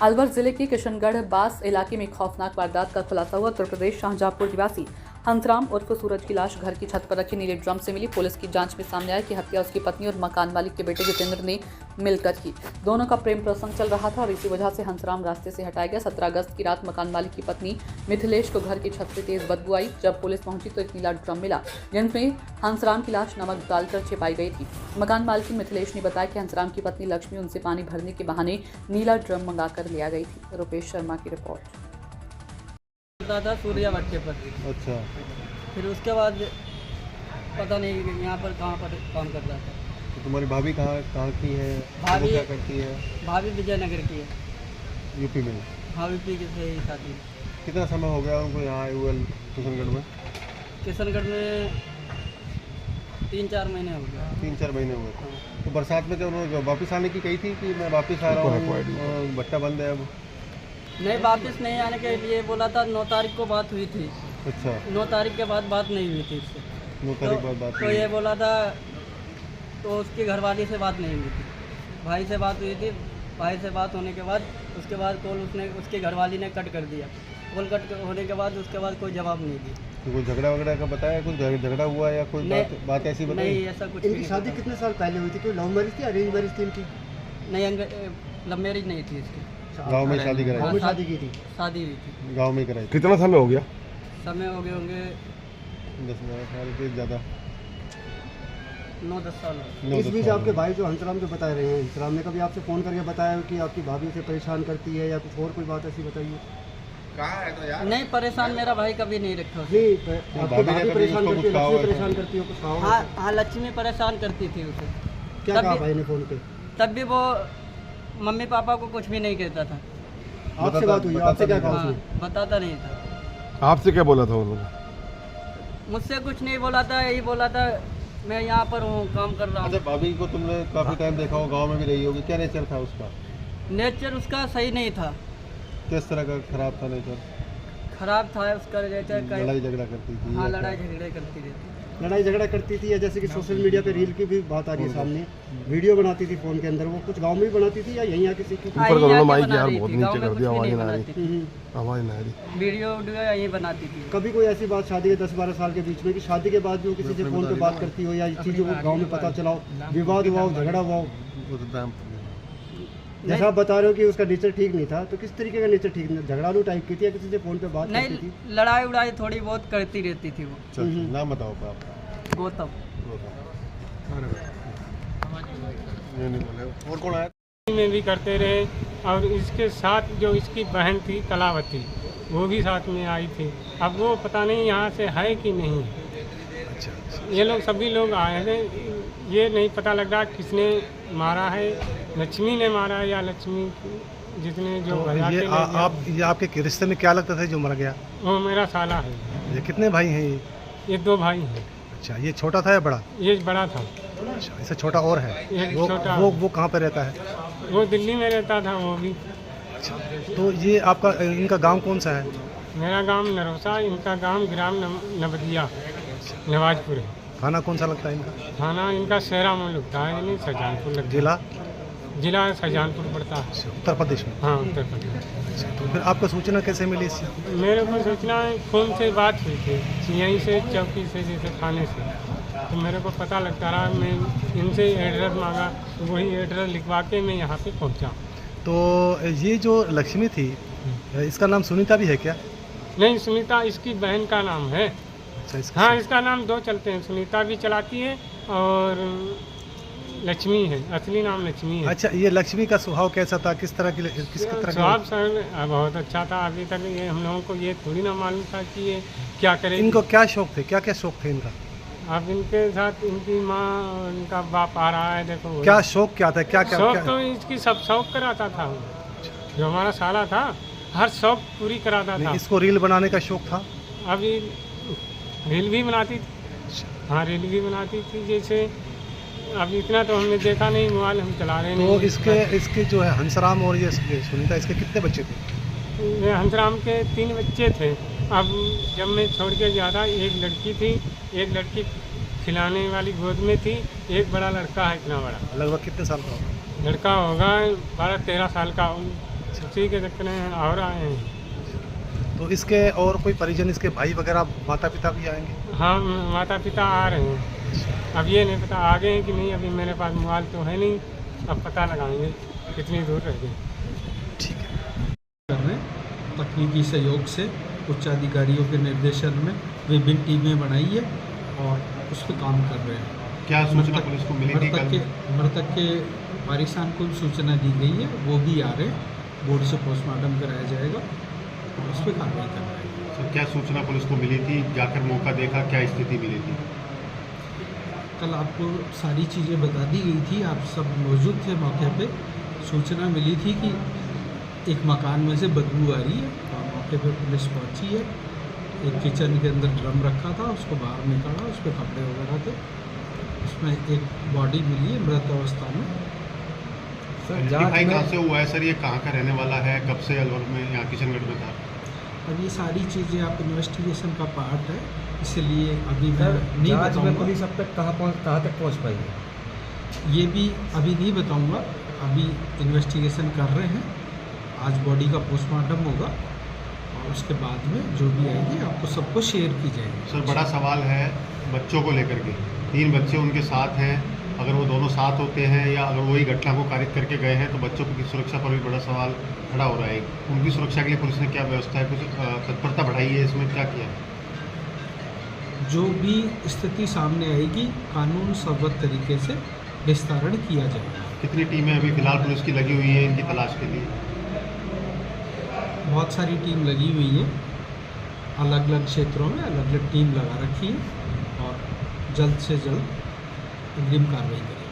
अलवर जिले के किशनगढ़ बास इलाके में खौफनाक वारदात का खुलासा हुआ। उत्तर प्रदेश शाहजहांपुर निवासी हंसराम उर्फ सूरज की लाश घर की छत पर रखी नीले ड्रम से मिली। पुलिस की जांच में सामने आया कि हत्या उसकी पत्नी और मकान मालिक के बेटे जितेंद्र ने मिलकर की। दोनों का प्रेम प्रसंग चल रहा था और इसी वजह से हंसराम रास्ते से हटाया गया। 17 अगस्त की रात मकान मालिक की पत्नी मिथिलेश को घर की छत से तेज बदबू आई। जब पुलिस पहुंची तो एक नीला ड्रम मिला जिसमें हंसराम की लाश नमक डालकर छिपाई गई थी। मकान मालिक मिथिलेश ने बताया कि हंसराम की पत्नी लक्ष्मी उनसे पानी भरने के बहाने नीला ड्रम मंगाकर ले आ गई थी। रुपेश शर्मा की रिपोर्ट। था सूर्या भट्टे पर। अच्छा, फिर उसके बाद पता नहीं यहाँ पर कहाँ पर काम कर रहा था। तो तुम्हारी भाभी कहाँ की है? भाभी वो क्या करती है? भाभी विजयनगर की है। यूपी में। हाँ, यूपी की से ही शादी। कितना समय हो गया उनको यहाँ आए हुए किशनगढ़ में? किशनगढ़ में 3-4 महीने हो गए। 3-4 महीने हुए। तो बरसात में क्या उन्होंने वापस आने की कही थी कि मैं वापस आ रहा हूँ, भट्टा बंद है अब? नहीं, वापस नहीं आने के लिए बोला था। 9 तारीख को बात हुई थी। अच्छा, 9 तारीख के बाद बात नहीं हुई थी इससे। 9 तारीख बाद बात तो हुई। ये बोला था, तो उसकी घरवाली से बात नहीं हुई थी, भाई से बात हुई थी। भाई से बात होने के बाद उसके बाद कॉल उसके घरवाली ने कट कर दिया। कॉल कट होने के बाद उसके बाद कोई जवाब नहीं दी। तो कोई झगड़ा वगैरह का बताया? कुछ झगड़ा हुआ या कोई बात ऐसी बताई? नहीं, ऐसा कुछ इनकी शादी कितने साल पहले हुई थी? कोई लव मैरिज थी, अरेंज मैरिज थी इनकी? नहीं, लव मैरिज नहीं थी इसकी। गाँव में शादी कराई? गाँव में शादी की थी। शादी हुई थी, गाँव में कराई? कितना समय हो गया? समय हो गए होंगे 10 साल के ज़्यादा, 9-10 साल हो गए। 9-10 इस बीच साल। आपके भाई जो हंसराम जो बता रहे हैं, हंसराम ने कभी आपसे फ़ोन करके बताया कि आपकी भाभी उसे परेशान करती है या कुछ और कोई बात ऐसी बताइए? नहीं, परेशान मेरा भाई कभी नहीं रखा उसने। नहीं, आपकी भाभी ने भाभी कभी परेशान उसको करती है, कुछ कहा लक्ष्मी होगा? परेशान करती है, कुछ कहा होगा? हाँ हाँ, लक्ष्मी परेशान करती थी उसे। क्या तब कहा भी- भाई ने फ़ोन पे? तब भी वो मम्मी पापा को कुछ भी नहीं कहता था। आपसे बात हुई? आपसे क्या कहा हाँ, उसने? बताता नहीं था। आपसे क्या बोला था उन्होंने? मुझसे कुछ नहीं बोला था, यही बोला था मैं यहाँ पर हूँ, काम कर रहा अच्छा, हूँ। भाभी को तुमने काफ़ी टाइम देखा हो, गाँव में भी रही होगी, क्या नेचर था उसका? नेचर उसका सही नहीं था, किस तरह का खराब था नेचर? खराब था उसका नेचर। लड़ाई झगड़ा करती थी? हाँ, या लड़ाई क्या? झगड़े करती रहती। लड़ाई झगड़ा करती थी या जैसे कि सोशल मीडिया पे रील की भी बात आ रही है सामने, वीडियो बनाती थी फ़ोन के अंदर, वो कुछ गाँव में भी बनाती थी या यहीं आके सीखी? हाँ, ऊपर यहीं करो ना आके माइक बना यार, रही बहुत थी, नीचे गाँव में कर कुछ दिया, भी आवाज़ नहीं ना आ रही। बनाती थी। आवाज़ ना आ रही। वीडियो यहीं बनाती थी। कभी कोई ऐसी बात शादी के 10-12 साल के बीच में कि शादी के बाद जो किसी से फ़ोन पे बात करती हो या चीज़ों को गाँव में पता चला हो, विवाद हुआ हो, झगड़ा हुआ हो? वो तो दाम। जैसा आप बता रहे हो कि उसका नेचर ठीक नहीं था, तो किस तरीके का नेचर ठीक नहीं? झगड़ालू टाइप की थी या किसी से फ़ोन पे बात करती नहीं, थी? लड़ाई उड़ाई थोड़ी बहुत करती रहती थी वो। अच्छा, नाम बताओ आपका। गौतम। ये नहीं बोले। और कौन आया? में भी करते रहे और इसके साथ जो इसकी बहन थी कलावती, वो भी साथ में आई थी। अब वो पता नहीं यहाँ से है कि नहीं। ये लोग सभी लोग आए हैं, ये नहीं पता लग रहा किसने मारा है, लक्ष्मी ने मारा है या लक्ष्मी जितने जो भजा के ले गया। ये आपके रिश्ते में क्या लगता था जो मर गया? वो मेरा साला है। ये कितने भाई हैं ये? ये 2 भाई हैं। अच्छा, ये छोटा था या बड़ा? ये बड़ा था, अच्छा, इससे छोटा और है? एक वो छोटा। वो कहाँ पे रहता है? वो दिल्ली में रहता था वो भी। तो ये आपका इनका गांव कौन सा है? मेरा गांव नरोसा, इनका गांव ग्राम नवदिया नवाजपुर है। खाना कौन सा लगता है इनका? थाना इनका शेरा में लगता है, यानी शाहजहांपुर लगता है। जिला? जिला शाहजहांपुर पड़ता है। उत्तर प्रदेश में? हाँ, उत्तर प्रदेश। अच्छा, तो फिर आपको सूचना कैसे मिली इससे? मेरे को सूचना फ़ोन से बात हुई थी, यहीं से चौकी से, जैसे थाने से। तो मेरे को पता लगता रहा, मैं इनसे एड्रेस मांगा, वही एड्रेस लिखवा के मैं यहाँ पे पहुँचा। तो ये जो लक्ष्मी थी, इसका नाम सुनीता भी है क्या? नहीं, सुनीता इसकी बहन का नाम है। अच्छा, हाँ, इसका नाम 2 चलते हैं, सुनीता भी चलाती है और लक्ष्मी है, असली नाम लक्ष्मी है। अच्छा, ये लक्ष्मी का स्वभाव कैसा था? किस तरह का? स्वभाव सर बहुत अच्छा था। अभी तक ये हम लोगों को ये थोड़ी ना मालूम था कि ये क्या करे। इनको क्या शौक थे? क्या क्या शौक थे इनका? अब इनके साथ इनकी माँ और इनका बाप आ रहा है, देखो। क्या शौक क्या था? क्या क्या शौक क्या? तो इसकी सब शौक कराता था वो। जो हमारा साला था, हर शौक पूरी कराता था। इसको रील बनाने का शौक था? अभी रील भी बनाती थी। हाँ, रील भी बनाती थी। जैसे अब इतना तो हमने देखा नहीं, मोबाइल हम चला रहे नहीं। तो इसके जो है हंसराम और ये सुनीता, इसके कितने बच्चे थे? हंसराम के 3 बच्चे थे। अब जब मैं छोड़ के गया था, एक लड़की थी, एक लड़की खिलाने वाली गोद में थी, एक बड़ा लड़का है, इतना बड़ा। लगभग कितने साल का होगा? लड़का होगा 12-13 साल का। उसी के चक्कर में और आए हैं। तो इसके और कोई परिजन, इसके भाई वगैरह, माता पिता भी आएंगे? हाँ, माता पिता आ रहे हैं। अब ये नहीं पता आ गए हैं कि नहीं, अभी मेरे पास मोबाइल तो है नहीं, अब पता लगाएंगे कितनी दूर रह गए। ठीक है। कर रहे हैं। तकनीकी सहयोग से उच्च अधिकारियों के निर्देशन में विभिन्न टीमें बनाई है और उस पर काम कर रहे हैं। क्या सूचना पुलिस को मिली थी कल? मृतक के वारिसान को सूचना दी गई है, वो भी आ रहे हैं। बोर्ड से पोस्टमार्टम कराया जाएगा और उस पर कार्रवाई कर रहे हैं। सर, क्या सूचना पुलिस को मिली थी? जाकर मौका देखा, क्या स्थिति मिली थी? कल आपको सारी चीज़ें बता दी गई थी, आप सब मौजूद थे मौके पे। सूचना मिली थी कि एक मकान में से बदबू आ रही है और मौके पे पुलिस पहुंची है। एक किचन के अंदर ड्रम रखा था, उसको बाहर निकाला, उस पर कपड़े वगैरह थे। उसमें एक बॉडी मिली है मृत अवस्था में। आइडेंटिफाई कहाँ से हुआ है सर? ये कहाँ का रहने वाला है? कब से अलवर में, यहाँ किशनगढ़ में था? अब ये सारी चीज़ें आप इन्वेस्टिगेशन का पार्ट है, इसलिए अभी मैं नहीं बताऊंगा। पुलिस अब तक कहाँ तक पहुँच पाई है? ये भी अभी नहीं बताऊंगा, अभी इन्वेस्टिगेशन कर रहे हैं। आज बॉडी का पोस्टमार्टम होगा और उसके बाद में जो भी आएगी आपको सबको शेयर की जाएगी। सर, बड़ा सवाल है बच्चों को लेकर के। 3 बच्चे उनके साथ हैं, अगर वो दोनों साथ होते हैं या अगर वही घटना को कारित करके गए हैं तो बच्चों की सुरक्षा पर भी बड़ा सवाल खड़ा हो रहा है। उनकी सुरक्षा के लिए पुलिस ने क्या व्यवस्था है, कुछ तत्परता बढ़ाई है, इसमें क्या किया? जो भी स्थिति सामने आएगी कानून सर्वत तरीके से निस्तारण किया जाएगा। कितनी टीमें अभी फिलहाल पुलिस की लगी हुई है इनकी तलाश के लिए? बहुत सारी टीम लगी हुई है, अलग अलग क्षेत्रों में अलग अलग टीम लगा रखी है और जल्द से जल्द अग्रिम कार्रवाई करेंगे।